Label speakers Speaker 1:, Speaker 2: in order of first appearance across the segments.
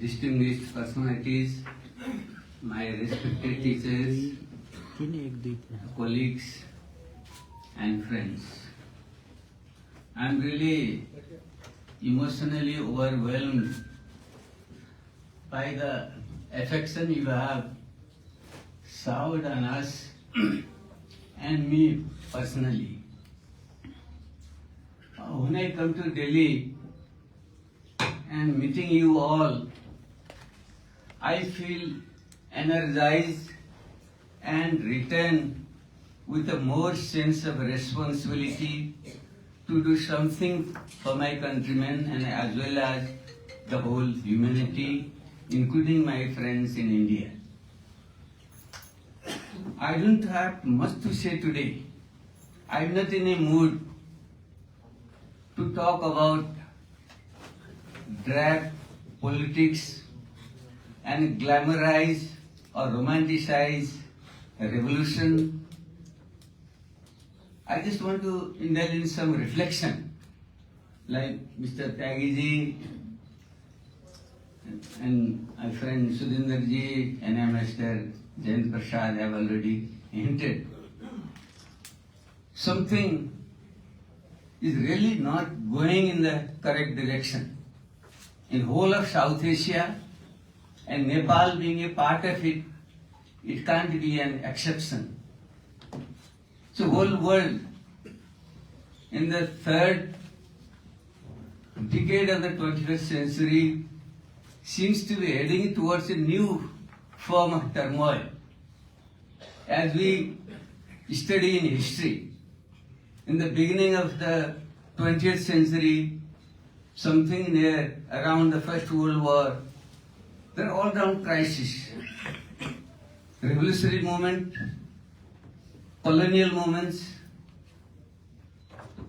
Speaker 1: distinguished personalities, my respected teachers, colleagues and friends. I am really emotionally overwhelmed by the affection you have showered on us and me personally. When I come to Delhi and meeting you all, I feel energized and return with a more sense of responsibility to do something for my countrymen and as well as the whole humanity, including my friends in India. I don't have much to say today. I'm not in a mood to talk about drab politics and glamorize or romanticize a revolution. I just want to indulge in some reflection, like Mr. Tyagi and my friend Sudhinder ji and Mr. Jayant Prasad have already hinted. Something is really not going in the correct direction. In whole of South Asia and Nepal being a part of it, it can't be an exception. So whole world in the third decade of the 21st century seems to be heading towards a new form of turmoil. As we study in history, in the beginning of the 20th century, something near around the First World War, there are all-round crises. Revolutionary movement, colonial movements,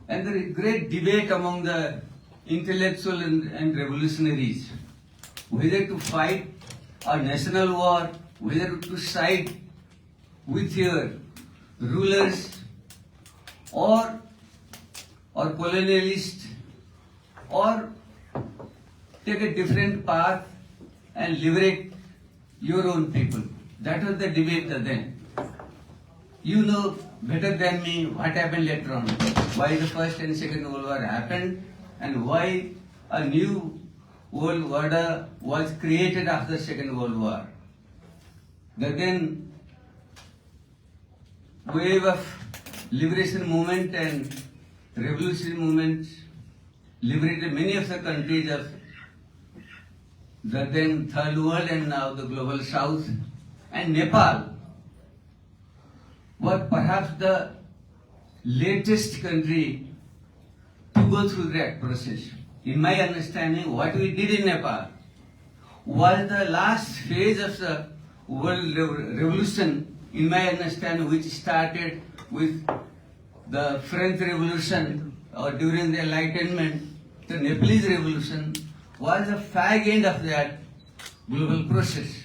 Speaker 1: and there is great debate among the intellectual and revolutionaries whether to fight a national war, whether to side with your rulers or colonialists, or take a different path and liberate your own people. That was the debate then. You know better than me what happened later on, why the First and Second World War happened and why a new world order was created after the Second World War. The then wave of liberation movement and revolutionary movement liberated many of the countries of the then Third World and now the Global South, and Nepal was perhaps the latest country to go through that process. In my understanding, what we did in Nepal was the last phase of the world revolution, in my understanding, which started with the French Revolution or during the Enlightenment. The Nepalese Revolution was the fag end of that global process.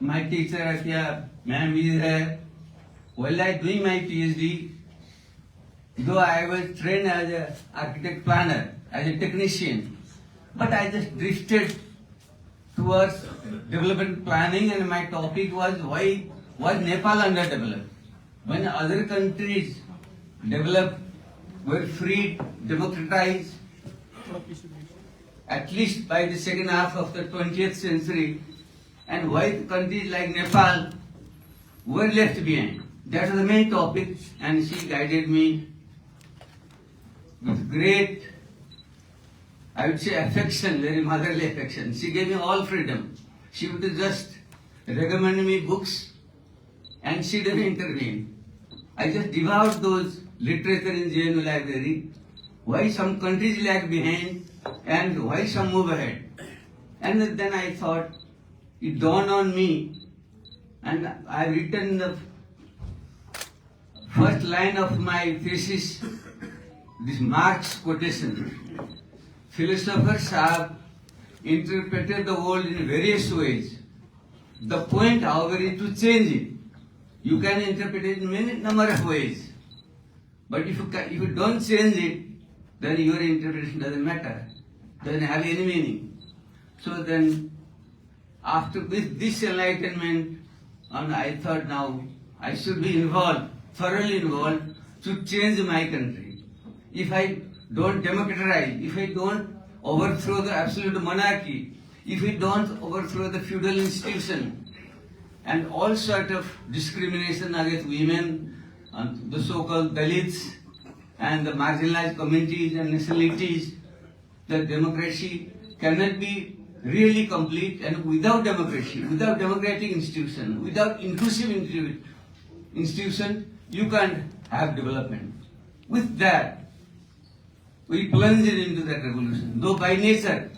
Speaker 1: My teacher, Atya, ma'am is here. While I doing my PhD, though I was trained as an architect planner, as a technician, but I just drifted towards development planning, and my topic was why was Nepal underdeveloped? When other countries developed, were freed, democratized, at least by the second half of the 20th century, and why countries like Nepal were left behind. That was the main topic, and she guided me with great, I would say, affection, very motherly affection. She gave me all freedom. She would just recommend me books, and she didn't intervene. I just devoured those literature in JNU library, why some countries lag behind and why some move ahead. And then I thought, it dawned on me, and I written the first line of my thesis, this Marx quotation. Philosophers have interpreted the world in various ways. The point, however, is to change it. You can interpret it in many number of ways. But if you don't change it, then your interpretation doesn't matter, doesn't have any meaning. So then, after this enlightenment, and I thought now I should be involved, thoroughly involved, to change my country. If I don't democratize, if I don't overthrow the absolute monarchy, if we don't overthrow the feudal institution, and all sort of discrimination against women, and the so-called Dalits, and the marginalized communities and nationalities, the democracy cannot be really complete. And without democracy, without democratic institution, without inclusive institution, you can't have development. With that, we plunged into that revolution. Though by nature,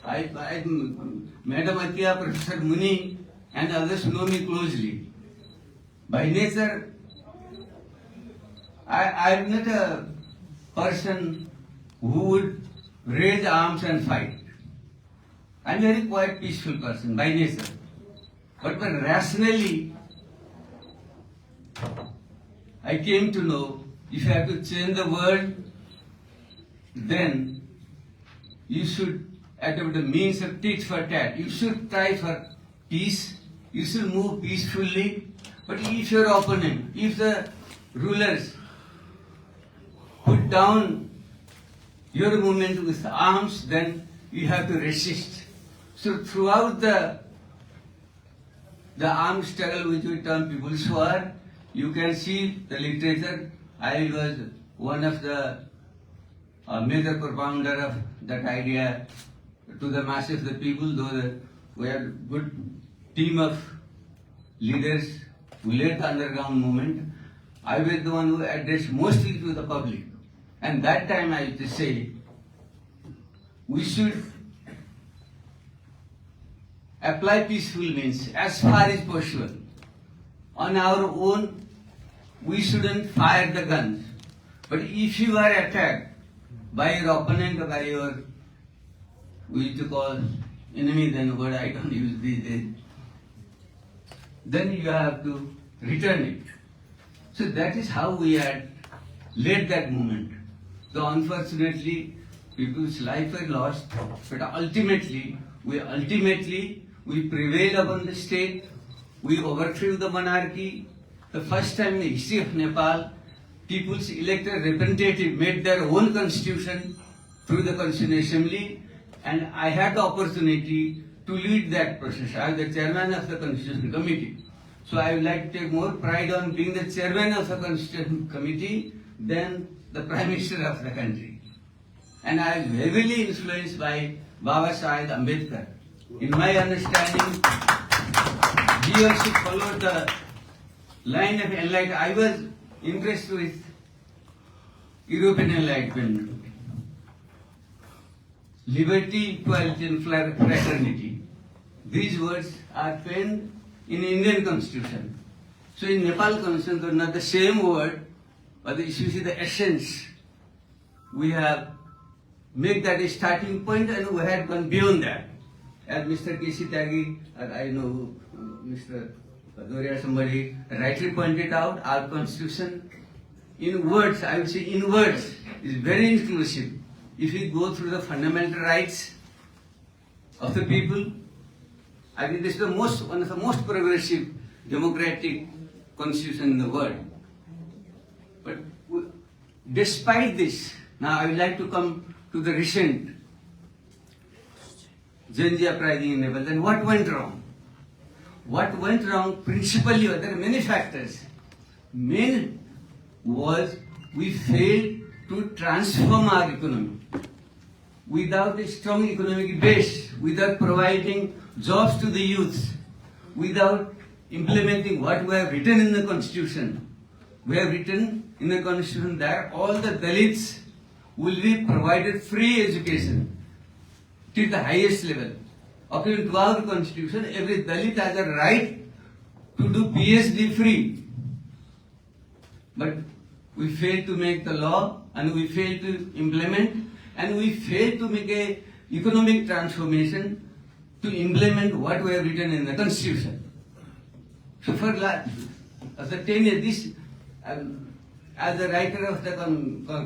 Speaker 1: Madam Athiya, Professor Muni, and others know me closely. By nature, I am not a person who would raise arms and fight. I am a very quiet, peaceful person by nature. But rationally, I came to know if you have to change the world, then you should adopt the means of tit for tat. You should try for peace. You should move peacefully. But if your opponent, if the rulers put down your movement with arms, then you have to resist. So throughout the armed struggle which we term People's War, you can see the literature. I was one of the major propounder of that idea to the masses of the people, though we had a good team of leaders who led the underground movement. I was the one who addressed mostly to the public. And that time I used to say, we should apply peaceful means as far as possible. On our own, we shouldn't fire the guns. But if you are attacked by your opponent or by your, we used to call enemy, then word I don't use these days, then you have to return it. So that is how we had led that movement. Though unfortunately, people's life were lost, but ultimately we prevailed upon the state, we overthrew the monarchy. The first time in the history of Nepal, people's elected representative made their own constitution through the Constitutional Assembly, and I had the opportunity to lead that process. I was the chairman of the Constitution Committee. So I would like to take more pride on being the chairman of the Constitution Committee than the Prime Minister of the country. And I am heavily influenced by Baba Saheb Ambedkar. In my understanding, he also followed the line of enlightenment. I was impressed with European enlightenment. Liberty, equality, and fraternity. These words are penned in Indian Constitution. So in Nepal Constitution, they're not the same word, but if you see the essence, we have made that a starting point, and we had gone beyond that. As Mr. K.C. Tyagi, I know Mr. Doria, somebody rightly pointed out, our Constitution, in words, I would say in words, is very inclusive. If we go through the fundamental rights of the people, I think this is one of the most progressive democratic constitution in the world. But despite this, now I would like to come to the recent Gen Z uprising in Nepal. Then what went wrong? What went wrong principally, there are many factors. Main was we failed to transform our economy. Without a strong economic base, without providing jobs to the youth, without implementing what we have written in the Constitution. We have written in the Constitution that all the Dalits will be provided free education to the highest level. According to our Constitution, every Dalit has a right to do PhD free. But we failed to make the law, and we failed to implement, and we failed to make a economic transformation to implement what we have written in the Constitution. So for the 10 years, this, as a writer of the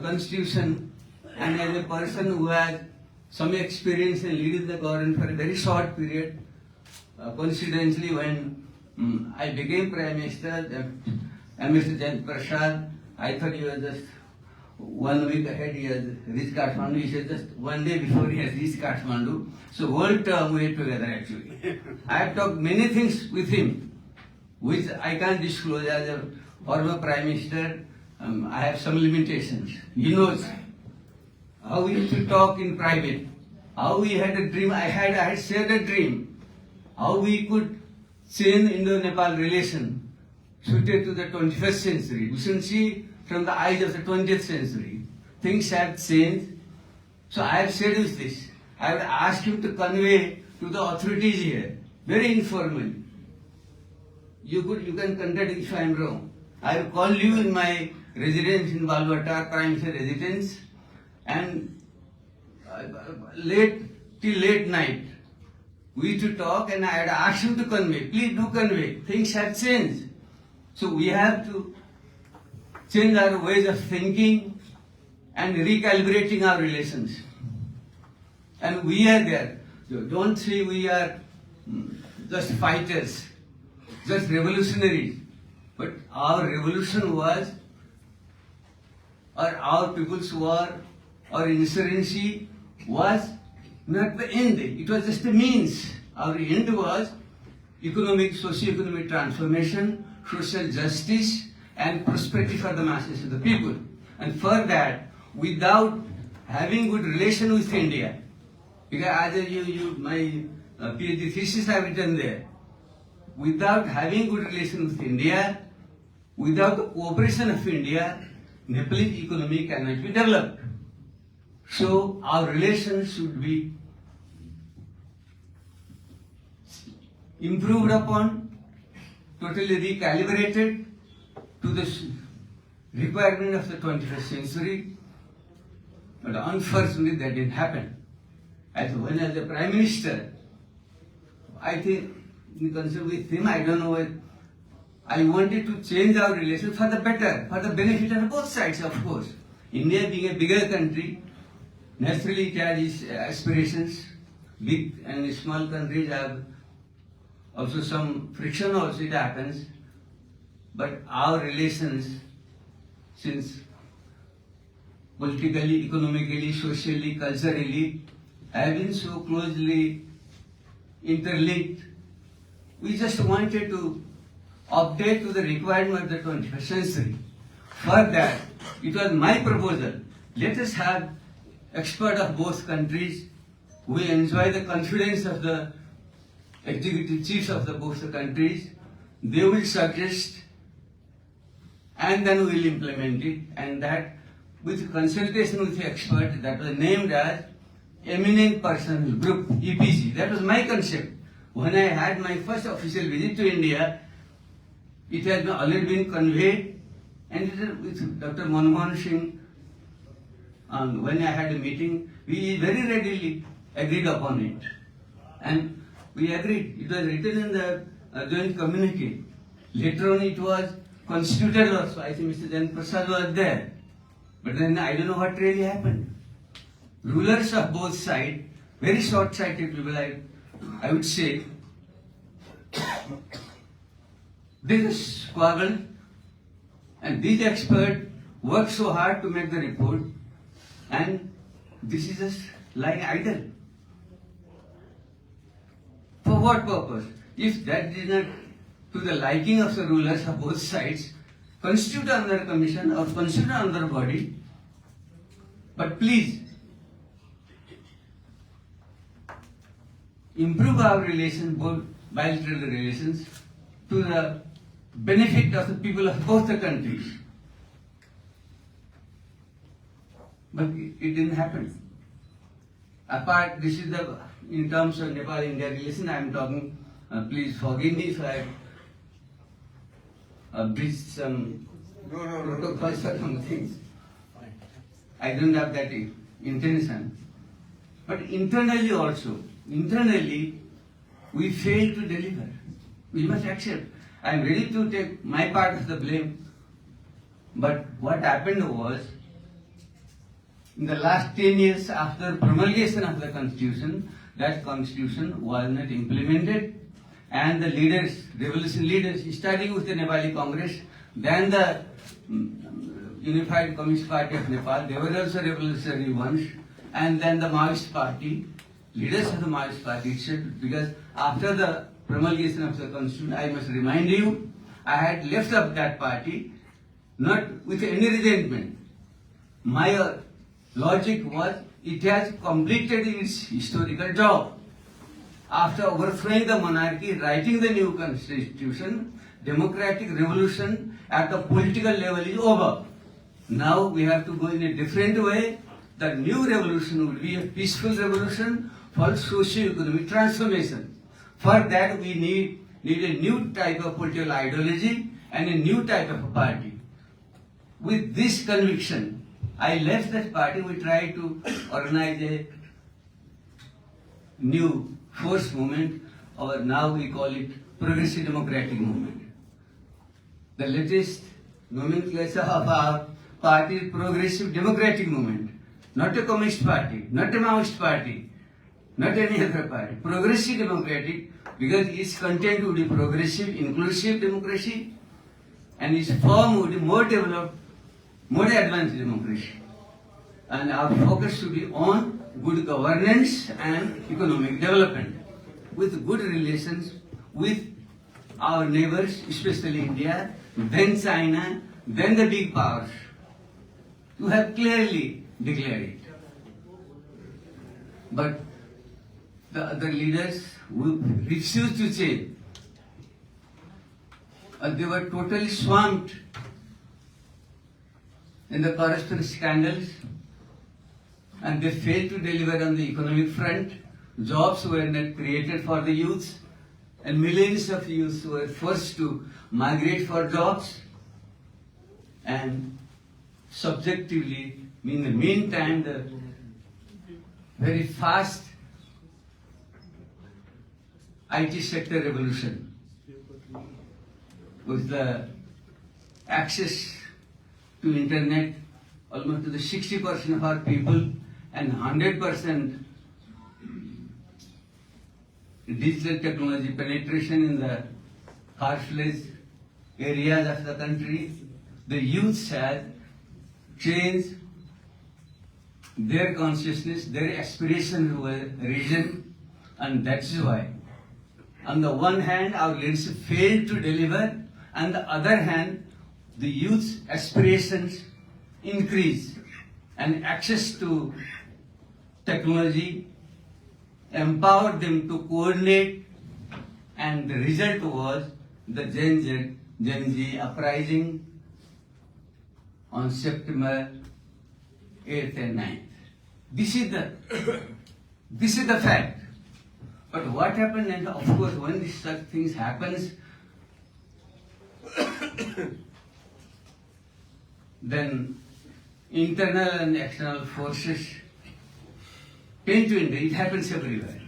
Speaker 1: Constitution and as a person who has some experience in leading the government for a very short period. Coincidentally, when I became Prime Minister, Mr. Jayant Prasad, I thought he was just 1 week ahead, he has reached Kathmandu. He said just 1 day before he has reached Kathmandu. So whole term we were together actually. I have talked many things with him, which I can't disclose as a former Prime Minister. I have some limitations. He knows how we used to talk in private, how we had a dream. I had shared a dream, how we could change Indo-Nepal relation suited to the 21st century. We should see from the eyes of the 20th century. Things have changed. So I have said with this. I have asked him to convey to the authorities here, very informally. You can contact if I am wrong. I will call you in my residence in Balwata, Prime Minister residence, and till late night, we used to talk, and I had asked him to convey. Please do convey. Things have changed. So we have to change our ways of thinking and recalibrating our relations. And we are there. Don't say we are just fighters, just revolutionaries. But our revolution was, or our people's war, or insurgency was not the end. It was just a means. Our end was economic, socio-economic transformation, social justice, and prosperity for the masses of the people. And for that, without having good relation with India, because as my PhD thesis I have written there, without having good relation with India, without the cooperation of India, Nepalese economy cannot be developed. So our relations should be improved upon, totally recalibrated to the requirement of the 21st century. But unfortunately that didn't happen. As a Prime Minister, I think in concern with him, I don't know what, I wanted to change our relations for the better, for the benefit of both sides, of course. India being a bigger country, naturally it has its aspirations. Big and small countries have also some friction also it happens. But our relations, since politically, economically, socially, culturally, have been so closely interlinked, we just wanted to update to the requirement of the 21st century. For that, it was my proposal. Let us have experts of both countries who enjoy the confidence of the executive chiefs of the both the countries. They will suggest and then we will implement it, and that with consultation with the expert that was named as Eminent Personnel Group, EPG. That was my concept. When I had my first official visit to India, it has already been conveyed, and it is with Dr. Manmohan Singh, when I had a meeting, we very readily agreed upon it. And we agreed. It was written in the joint communique. Later on it was constituted also. I think Mr. Jayant Prasad was there. But then I don't know what really happened. Rulers of both sides, very short-sighted people, I would say, they just squabbled, and these experts worked so hard to make the report, and this is just lying idle. For what purpose? If that is not to the liking of the rulers of both sides, constitute another commission or constitute another body. But please, improve our relations, both bilateral relations, to the benefit of the people of both the countries. But it didn't happen. Apart, this is the, in terms of Nepal-India relation, I am talking, please forgive me if I breached some protocols or some things. I don't have that intention. But internally also, we failed to deliver. We must accept. I am ready to take my part of the blame. But what happened was, in the last 10 years after promulgation of the constitution, that constitution was not implemented, and the leaders, revolution leaders, starting with the Nepali Congress, then the Unified Communist Party of Nepal, they were also revolutionary ones, and then the Maoist Party, leaders of the Maoist Party itself, because after the promulgation of the constitution, I must remind you, I had left up that party, not with any resentment. My logic was, it has completed its historical job. After overthrowing the monarchy, writing the new constitution, democratic revolution at the political level is over. Now we have to go in a different way. The new revolution will be a peaceful revolution for socio-economic transformation. For that we need a new type of political ideology and a new type of a party. With this conviction, I left that party. We tried to organize a new force movement, or now we call it Progressive Democratic Movement. The latest nomenclature of our party is Progressive Democratic Movement, not a Communist Party, not a Maoist Party, not any other party. Progressive Democratic, because its content would be progressive, inclusive democracy, and its form would be more developed, more advanced democracy. And our focus should be on good governance and economic development, with good relations with our neighbors, especially India, then China, then the big powers. You have clearly declared it. But the other leaders who refused to change, they were totally swamped in the corruption scandals, and they failed to deliver on the economic front. Jobs were not created for the youth, and millions of youth were forced to migrate for jobs. And subjectively, in the meantime, the very fast IT sector revolution, with the access to internet, almost to the 60% of our people, and 100% digital technology penetration in the far-fled areas of the country, the youth has changed their consciousness, their aspirations were risen, and that's why, on the one hand, our leadership failed to deliver, on the other hand, the youth's aspirations increased, and access to technology empowered them to coordinate, and the result was the Gen Z uprising on September 8th and 9th. This is the fact. But what happened, and of course, when such things happens, then internal and external forces tend to intervene. It happens everywhere.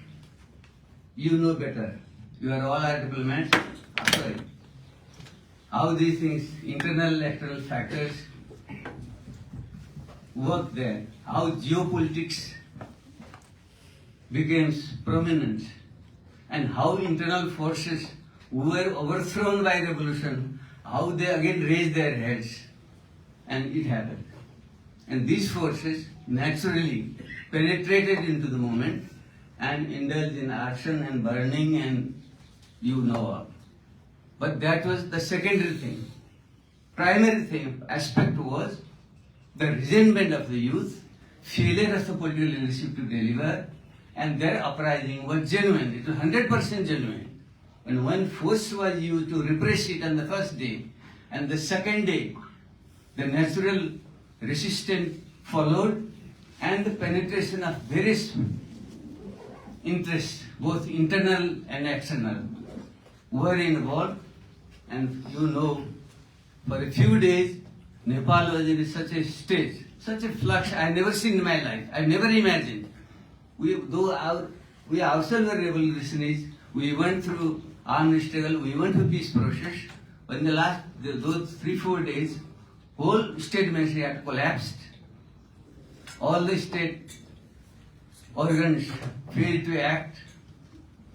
Speaker 1: You know better. You are all our diplomats. Sorry. How these things, internal, external factors, work there. How geopolitics becomes prominent, and how internal forces who were overthrown by revolution, how they again raised their heads, and it happened. And these forces naturally penetrated into the movement and indulged in arson and burning, and you know of. But that was the secondary thing. Primary thing, aspect was the resentment of the youth, failure of the political leadership to deliver, and their uprising was genuine. It was 100% genuine. And when force was used to repress it on the first day, and the second day, the natural resistance followed, and the penetration of various interests, both internal and external, were involved. And you know, for a few days, Nepal was in such a stage, such a flux I never seen in my life. I never imagined. We ourselves were revolutionaries. We went through armed struggle. We went through peace process. But in those 3-4 days, whole state ministry had collapsed. all the state organs failed to act,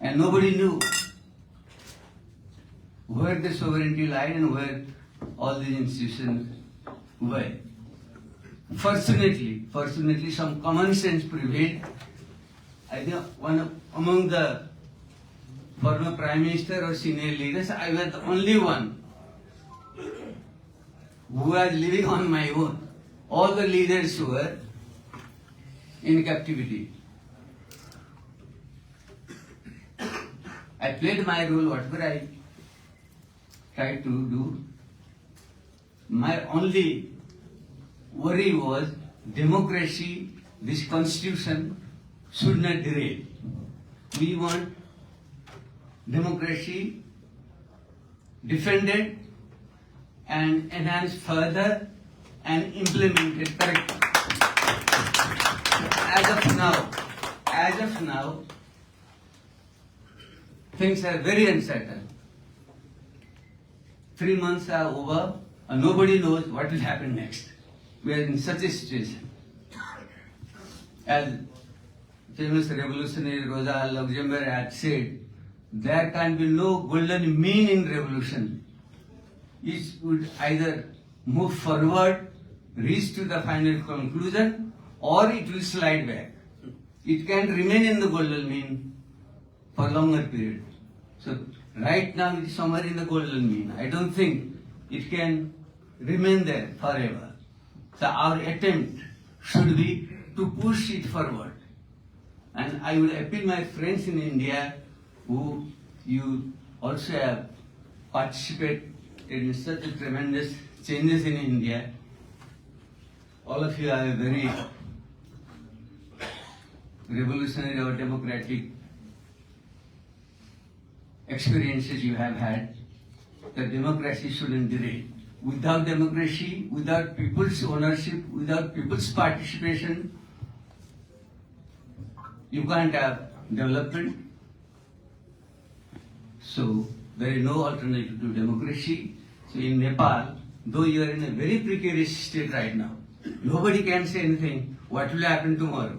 Speaker 1: and nobody knew where the sovereignty lied and where all these institutions were. Fortunately, some common sense prevailed. I think among the former Prime Minister or senior leaders, I was the only one who was living on my own. All the leaders were in captivity. I played my role, whatever I tried to do. My only worry was democracy, this constitution should not derail. We want democracy defended and enhanced further and implemented correctly. As of now, things are very uncertain. 3 months are over and nobody knows what will happen next. We are in such a situation. As famous revolutionary Rosa Luxemburg had said, there can be no golden mean in revolution. It would either move forward, reach to the final conclusion, or it will slide back. It can remain in the golden mean for longer period. So right now it is somewhere in the golden mean. I don't think it can remain there forever. So our attempt should be to push it forward. And I would appeal my friends in India who you also have participated in such a tremendous changes in India. All of you are very revolutionary or democratic experiences you have had. The democracy shouldn't derail. Without democracy, without people's ownership, without people's participation, you can't have development. So there is no alternative to democracy. So in Nepal, though you are in a very precarious state right now, nobody can say anything, what will happen tomorrow.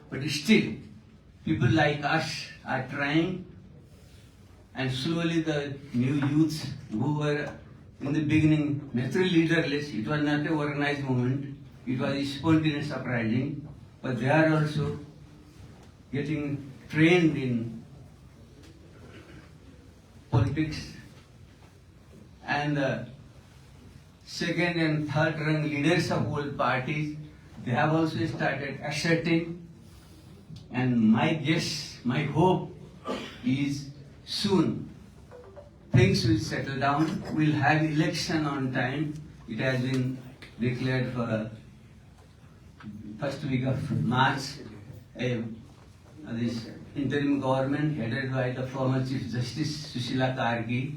Speaker 1: But still, people like us are trying, and slowly the new youths who were in the beginning naturally leaderless, it was not an organized movement, it was a spontaneous uprising, but they are also getting trained in politics, and the second and third rung leaders of old parties, they have also started asserting, and my guess, my hope is soon things will settle down. We'll have election on time. It has been declared for first week of March. This interim government headed by the former Chief Justice Sushila Kargi,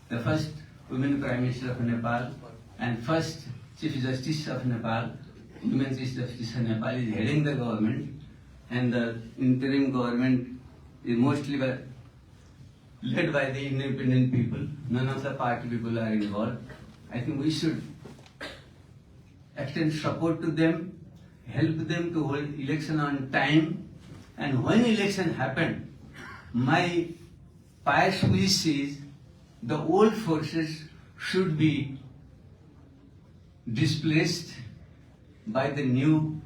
Speaker 1: the first women Prime Minister of Nepal and first Chief Justice of Nepal, Women Chief Justice of Nepal is heading the government, and the interim government is mostly led by the independent people. None of the party people are involved. I think we should extend support to them, help them to hold election on time, and when election happened, my pious wish is the old forces should be displaced by the new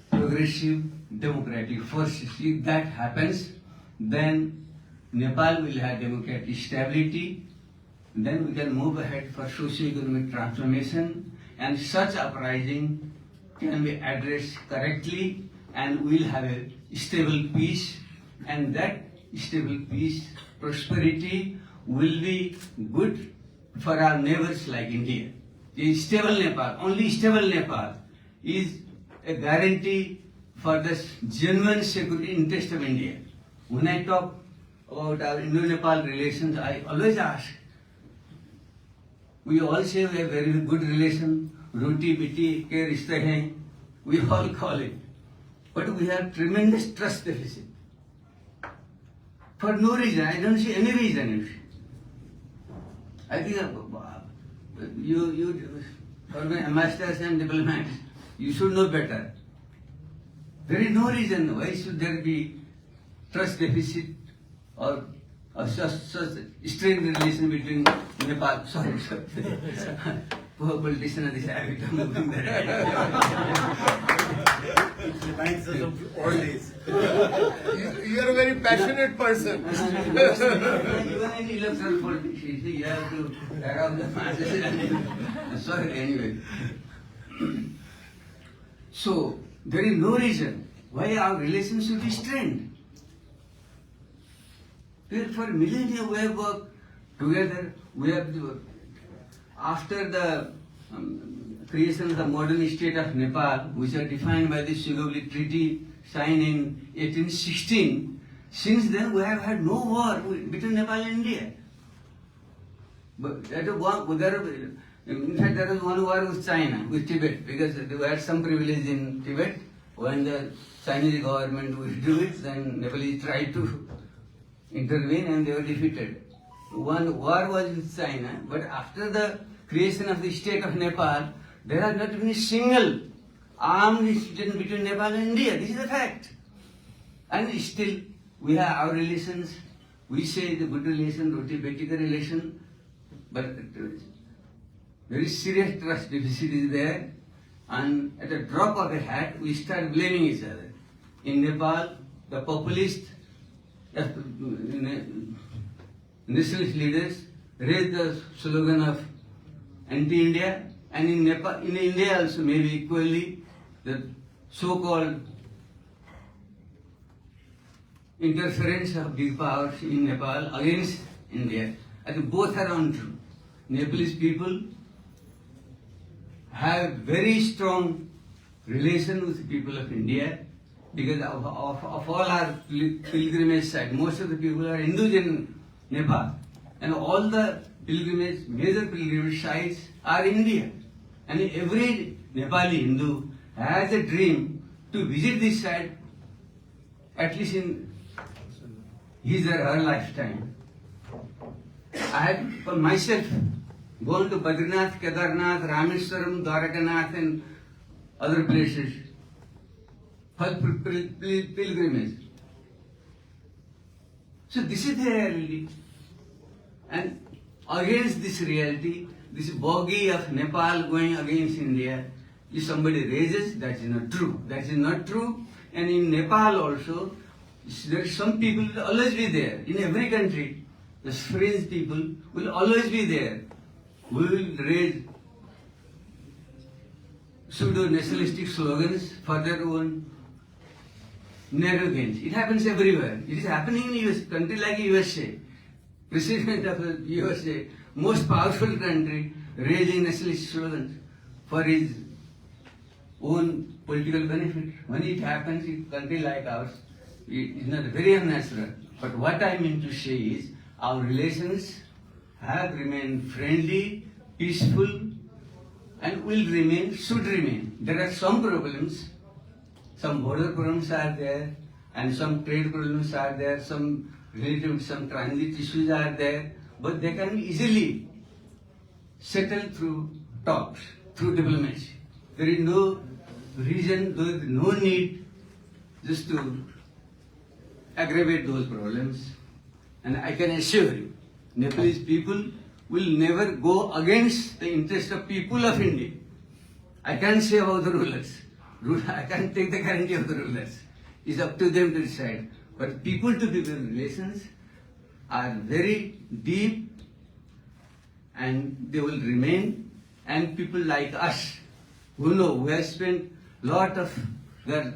Speaker 1: progressive democratic forces. If that happens, then Nepal will have democratic stability, then we can move ahead for socio-economic transformation, and such uprising can be addressed correctly, and we'll have a stable peace, and that stable peace, prosperity will be good for our neighbors like India. A stable Nepal, only stable Nepal is a guarantee for the genuine security interest of India. When I talk about our Indo-Nepal relations, I always ask, we all say we have very good relation, roti biti ke rishte hain, we all call it. But we have tremendous trust deficit. For no reason, I don't see any reason. I think you for my ambassadors and diplomats, You should know better. There is no reason why should there be trust deficit or such strained relation between Nepal. Sorry. Poor politician and this habit of moving their head.
Speaker 2: It reminds us of old days.
Speaker 3: You are a very passionate person.
Speaker 1: Even in electoral politics, you have to around the masses. Sorry, anyway. So, there is no reason why our relations should be strained. For millennia we have worked together. We have after the creation of the modern state of Nepal, which are defined by the Sigovli Treaty signed in 1816, since then we have had no war between Nepal and India. But in fact, there was one war with China, with Tibet, because they had some privilege in Tibet. When the Chinese government withdrew it, then Nepalese tried to intervene and they were defeated. One war was with China, but after the creation of the state of Nepal, there has not been a single armed incident between Nepal and India. This is a fact. And still, we have our relations. We say the good relation, roti-beti relation, but very serious trust deficit is there. And at a drop of a hat, we start blaming each other. In Nepal, the populist nationalist leaders raised the slogan of anti-India, and in Nepal, in India also maybe equally, the so-called interference of big powers in Nepal against India. I think both are untrue. Nepalese people have very strong relation with the people of India because of all our pilgrimage sites. Most of the people are Hindus in Nepal, and all the major pilgrimage sites are India. And every Nepali Hindu has a dream to visit this site at least in his or her lifetime. I had for myself gone to Badrinath, Kedarnath, Rameswaram, Dwarakanath and other places for pilgrimage. So this is the reality. And against this reality, this bogey of Nepal going against India, if somebody raises, that is not true. That is not true. And in Nepal also, there are some people will always be there. In every country, the fringe people will always be there. We will raise pseudo-nationalistic slogans for their own narrow gains. It happens everywhere. It is happening in US, country like USA. President of the USA, most powerful country, raising nationalist slogans for his own political benefit. When it happens in a country like ours, it is not very unnatural. But what I mean to say is, our relations have remained friendly, peaceful, and will remain, should remain. There are some problems, some border problems are there, and some trade problems are there, some related to some transit issues are there, but they can be easily settled through talks, through diplomacy. There is no reason, there is no need just to aggravate those problems. And I can assure you, Nepalese people will never go against the interest of people of India. I can't say about the rulers. I can't take the guarantee of the rulers. It's up to them to decide. But people-to-people relations are very deep and they will remain. And people like us, who know, who have spent a lot of their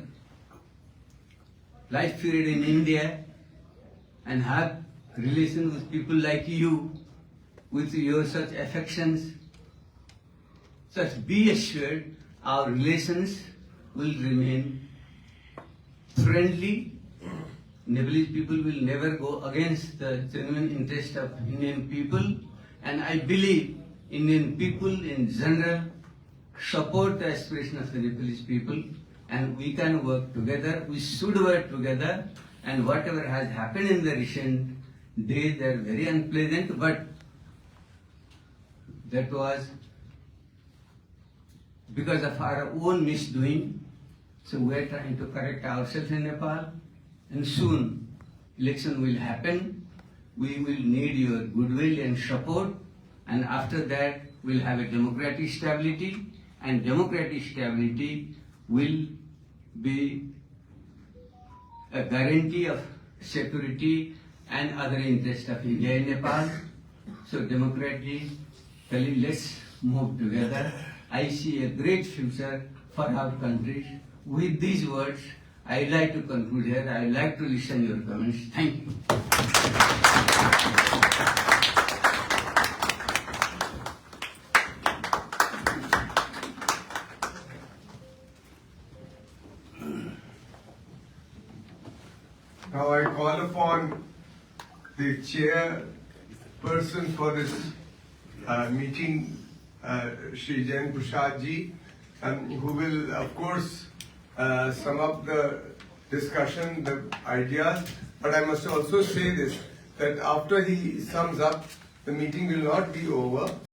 Speaker 1: life period in India and have relations with people like you, with your such affections, such be assured our relations will remain friendly. Nepalese people will never go against the genuine interest of Indian people, and I believe Indian people in general support the aspiration of the Nepalese people, and we can work together, we should work together, and whatever has happened in the recent days, they are very unpleasant, but that was because of our own misdoing. So we are trying to correct ourselves in Nepal, and soon election will happen. We will need your goodwill and support, and after that we'll have a democratic stability, and democratic stability will be a guarantee of security and other interests of India and Nepal. So democratically, let's move together. I see a great future for our country. With these words, I'd like to conclude here. I'd like to listen your comments. Thank you.
Speaker 3: Now I call upon the chairperson for this meeting, Shri Jain Prasad ji, who will of course sum up the discussion, the ideas. But I must also say this, that after he sums up, the meeting will not be over.